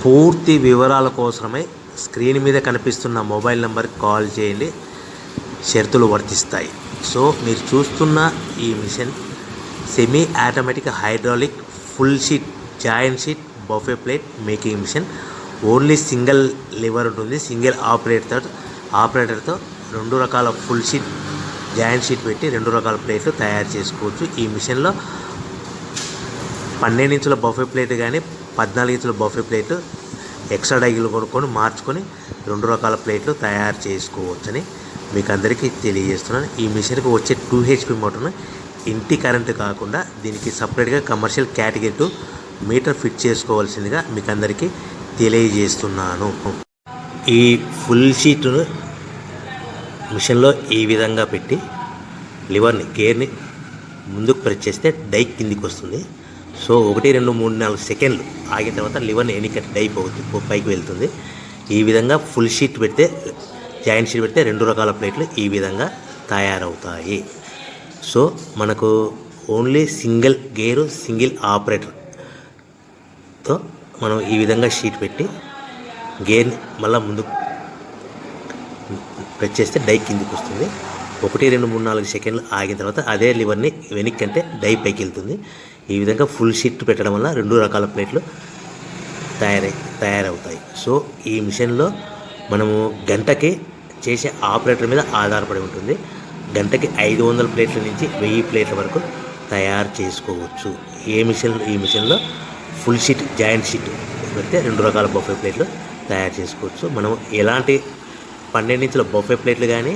పూర్తి వివరాల కోసమై స్క్రీన్ మీద కనిపిస్తున్న మొబైల్ నెంబర్కి కాల్ చేయండి. షరతులు వర్తిస్తాయి. సో మీరు చూస్తున్న ఈ machine semi automatic hydraulic full sheet joint sheet buffet plate making machine. Only single lever ఉంటుంది. సింగిల్ ఆపరేటర్తో 2 రకాల ఫుల్ షీట్ జాయింట్ షీట్ పెట్టి 2 రకాల ప్లేట్లు తయారు చేసుకోవచ్చు. ఈ మిషన్లో 12 ఇంచుల బఫే ప్లేట్ కానీ 14 ఇంచుల బఫే ప్లేట్ ఎక్స్ట్రా డైలు కొనుక్కొని మార్చుకొని 2 రకాల ప్లేట్లు తయారు చేసుకోవచ్చని మీకు అందరికీ తెలియజేస్తున్నాను. ఈ మిషన్కి వచ్చే 2 HP మోటార్ను ఇంటి కరెంటు కాకుండా దీనికి సపరేట్గా కమర్షియల్ కేటగిరీ 2 మీటర్ ఫిట్ చేసుకోవాల్సిందిగా మీకు అందరికీ తెలియజేస్తున్నాను. ఈ ఫుల్ షీట్ను మిషన్లో ఈ విధంగా పెట్టి లివర్ని గేర్ని ముందుకు ప్రెస్ చేస్తే డై కిందికి వస్తుంది. సో 1 2 3 4 సెకండ్లు ఆగిన తర్వాత లివర్ని ఎన్నికట్టి డై పైకి వెళ్తుంది. ఈ విధంగా ఫుల్ షీట్ పెడితే జాయింట్ షీట్ పెడితే 2 రకాల ప్లేట్లు ఈ విధంగా తయారవుతాయి. సో మనకు ఓన్లీ సింగిల్ గేరు సింగిల్ ఆపరేటర్తో మనం ఈ విధంగా షీట్ పెట్టి గేర్ని మళ్ళీ ముందుకు ప్రెస్ చేస్తే డై కిందికి వస్తుంది. 1 2 3 4 సెకండ్లు ఆగిన తర్వాత అదే లివర్ని వెనక్కి అంటే డై పైకి వెళ్తుంది. ఈ విధంగా ఫుల్ షీట్ పెట్టడం వల్ల 2 రకాల ప్లేట్లు తయారవుతాయి. సో ఈ మిషన్లో మనము గంటకి చేసే ఆపరేటర్ మీద ఆధారపడి ఉంటుంది. గంటకి 500 ప్లేట్ల నుంచి 1000 ప్లేట్ల వరకు తయారు చేసుకోవచ్చు. ఈ మిషన్లో ఫుల్ షీట్ జాయింట్ షీట్ పెడితే 2 రకాల బఫే ప్లేట్లు తయారు చేసుకోవచ్చు. మనం ఎలాంటి 12 ఇంచుల బఫే ప్లేట్లు కానీ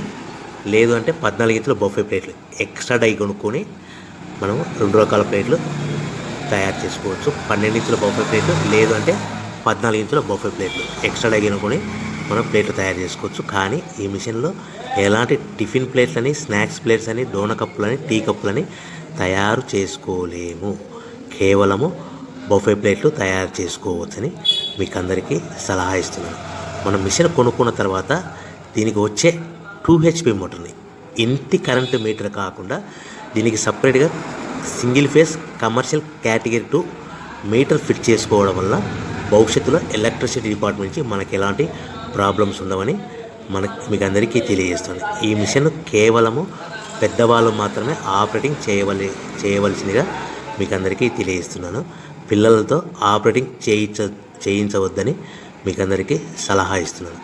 లేదు అంటే 14 ఇంచుల బఫే ప్లేట్లు ఎక్స్ట్రా డై కొనుక్కొని మనం 2 రకాల ప్లేట్లు తయారు చేసుకోవచ్చు. 12 ఇంచుల బఫే ప్లేట్లు లేదు అంటే 14 ఇంచుల బఫే ప్లేట్లు ఎక్స్ట్రా డై కొనుక్కొని మనం ప్లేట్లు తయారు చేసుకోవచ్చు. కానీ ఈ మిషన్లో ఎలాంటి టిఫిన్ ప్లేట్లని స్నాక్స్ ప్లేట్స్ అని డోనా కప్పులని టీ కప్పులని తయారు చేసుకోలేము. కేవలము బఫే ప్లేట్లు తయారు చేసుకోవచ్చని మీకు అందరికీ సలహా ఇస్తున్నాను. మనం మిషన్ కొనుక్కున్న తర్వాత దీనికి వచ్చే 2 HP మోటార్ని ఇంటి కరెంటు మీటర్ కాకుండా దీనికి సపరేట్గా single phase commercial category 2 metre fit చేసుకోవడం వల్ల భవిష్యత్తులో ఎలక్ట్రిసిటీ డిపార్ట్మెంట్ నుంచి మనకి ఎలాంటి ప్రాబ్లమ్స్ ఉండవని మీకు అందరికీ తెలియజేస్తుంది. ఈ మిషన్ కేవలము పెద్దవాళ్ళు మాత్రమే ఆపరేటింగ్ చేయవలసిందిగా మీకు అందరికీ తెలియజేస్తున్నాను. పిల్లలతో ఆపరేటింగ్ చేయించవద్దని మీకు అందరికీ సలహా ఇస్తున్నాను.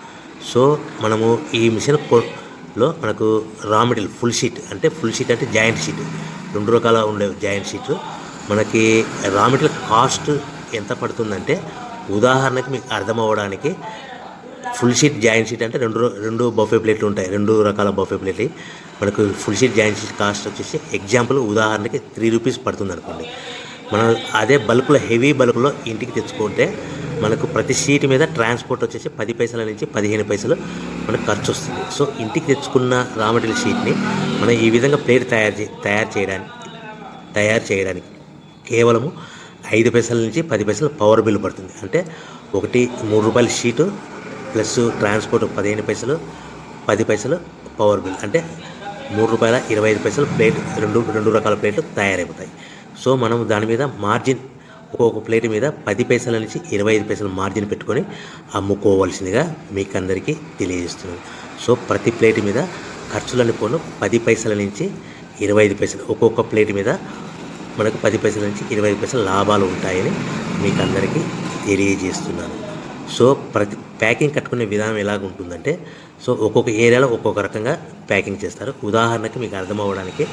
సో మనము ఈ మిషన్లో మనకు రా మెటీరియల్ ఫుల్ షీట్ అంటే జాయింట్ షీట్ 2 రకాల ఉండే జాయింట్ షీట్లు మనకి రా మెటీరియల్ కాస్ట్ ఎంత పడుతుందంటే ఉదాహరణకి మీకు అర్థం అవ్వడానికి ఫుల్ షీట్ జాయింట్ షీట్ అంటే 2 బఫే ప్లేట్లు ఉంటాయి. 2 రకాల బఫే ప్లేట్లు మనకు full sheet joint sheet cost వచ్చేసి ఎగ్జాంపుల్ ఉదాహరణకి 3 రూపీస్ పడుతుంది అనుకోండి. మనం అదే బల్క్లో హెవీ బల్క్లో ఇంటికి తెచ్చుకుంటే మనకు ప్రతి షీట్ మీద ట్రాన్స్పోర్ట్ వచ్చేసి 10 పైసల నుంచి 15 పైసలు మనకు ఖర్చు వస్తుంది. సో ఇంటికి తెచ్చుకున్న రా మెటీరియల్ షీట్ని మనం ఈ విధంగా ప్లేట్ తయారు చేయడానికి కేవలము 5 పైసల నుంచి 10 పైసలు పవర్ బిల్ పడుతుంది. అంటే 3 రూపాయల షీటు ప్లస్ ట్రాన్స్పోర్ట్ 15 పైసలు 10 పైసలు పవర్ బిల్ అంటే 3 రూపాయల 25 పైసలు ప్లేట్ 2 రకాల ప్లేట్లు తయారైపోతాయి. సో మనం దాని మీద మార్జిన్ ఒక్కొక్క ప్లేట్ మీద 10 పైసల నుంచి 25 పైసలు మార్జిన్ పెట్టుకొని అమ్ముకోవాల్సిందిగా మీకు అందరికీ తెలియజేస్తున్నాను. సో ప్రతి ప్లేట్ మీద ఖర్చులని పోను 10 పైసల నుంచి 25 పైసలు ఒక్కొక్క ప్లేట్ మీద మనకు 10 పైసల నుంచి 25 పైసలు లాభాలు ఉంటాయని మీకు అందరికీ తెలియజేస్తున్నాను. సో ప్రతి ప్యాకింగ్ కట్టుకునే విధానం ఎలాగ ఉంటుందంటే సో ఒక్కొక్క ఏరియాలో ఒక్కొక్క రకంగా ప్యాకింగ్ చేస్తారు. ఉదాహరణకి మీకు అర్థం అవ్వడానికి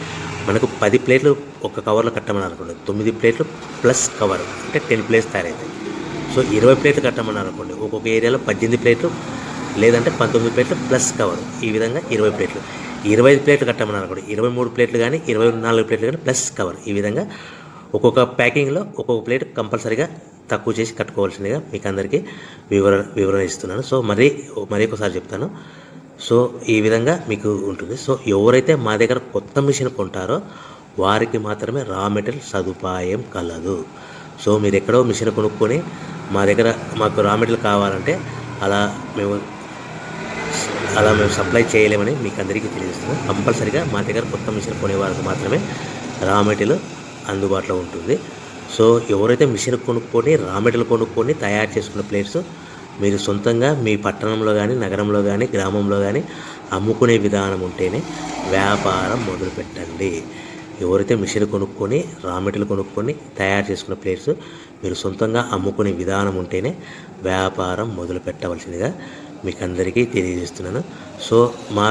మనకు 10 ప్లేట్లు ఒక కవర్లో కట్టమని అనుకోండి, 9 ప్లేట్లు ప్లస్ కవర్ అంటే 10 ప్లేట్స్ తయారవుతాయి. సో 20 ప్లేట్లు కట్టమని అనుకోండి, ఒక్కొక్క ఏరియాలో 18 ప్లేట్లు లేదంటే 19 ప్లేట్లు ప్లస్ కవర్ ఈ విధంగా 20 ప్లేట్లు. 25 ప్లేట్లు కట్టమని అనుకోండి, 23 ప్లేట్లు కానీ 24 ప్లేట్లు కానీ ప్లస్ కవర్ ఈ విధంగా ఒక్కొక్క ప్యాకింగ్లో ఒక్కొక్క ప్లేట్ కంపల్సరీగా తక్కువ చేసి కట్టుకోవాల్సిందిగా మీకు అందరికీ వివరణ ఇస్తున్నాను. సో మరీ ఒకసారి చెప్తాను. సో ఈ విధంగా మీకు ఉంటుంది. సో ఎవరైతే మా దగ్గర కొత్త మిషన్ కొంటారో వారికి మాత్రమే రా మెటీరియల్ సదుపాయం కలదు. సో మీరు ఎక్కడో మిషన్ కొనుక్కొని మాకు రా మెటీరియల్ కావాలంటే అలా మేము సప్లై చేయలేమని మీకు అందరికీ తెలియజేస్తున్నాం. కంపల్సరీగా మా దగ్గర కొత్త మిషన్ కొనే వారికి మాత్రమే రా మెటీరియల్ అందుబాటులో ఉంటుంది. సో ఎవరైతే మిషన్ కొనుక్కొని రా మెటీరియల్ కొనుక్కొని తయారు చేసుకున్న ప్లేట్స్ మీరు సొంతంగా మీ పట్టణంలో కానీ నగరంలో కానీ గ్రామంలో కానీ అమ్ముకునే విధానం ఉంటేనే వ్యాపారం మొదలుపెట్టండి. ఎవరైతే మిషన్ కొనుక్కొని రా మెటీరియల్ కొనుక్కొని తయారు చేసుకున్న ప్లేట్స్ మీరు సొంతంగా అమ్ముకునే విధానం ఉంటేనే వ్యాపారం మొదలు పెట్టవలసిందిగా మీకు అందరికీ తెలియజేస్తున్నాను. సో మా